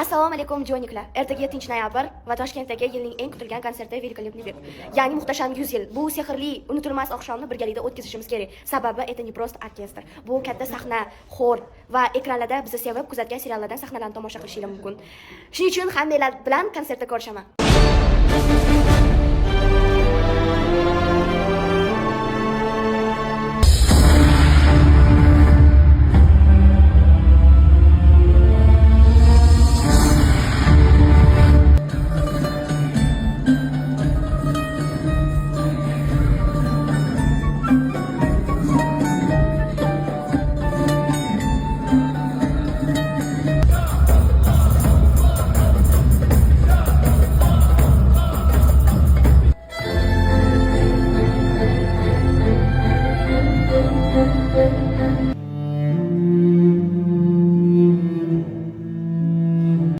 Assalomu alaykum jo'niklar. Ertaga 7-noyabr va Toshkentdagi yilning eng kutilgan konserti Великолепный век. Ya'ni muhtasham 100 yil. Bu sehrli, unutilmas oqshomni birgalikda o'tkazishimiz kerak. Sababi это не просто orkestr. Bu katta sahna, xor va ekranlarda bizni sevib kuzatgan seriallardan sahnalarni tomosha qilishingiz mumkin. Shuning uchun hammanglar bilan konsertda ko'rishaman.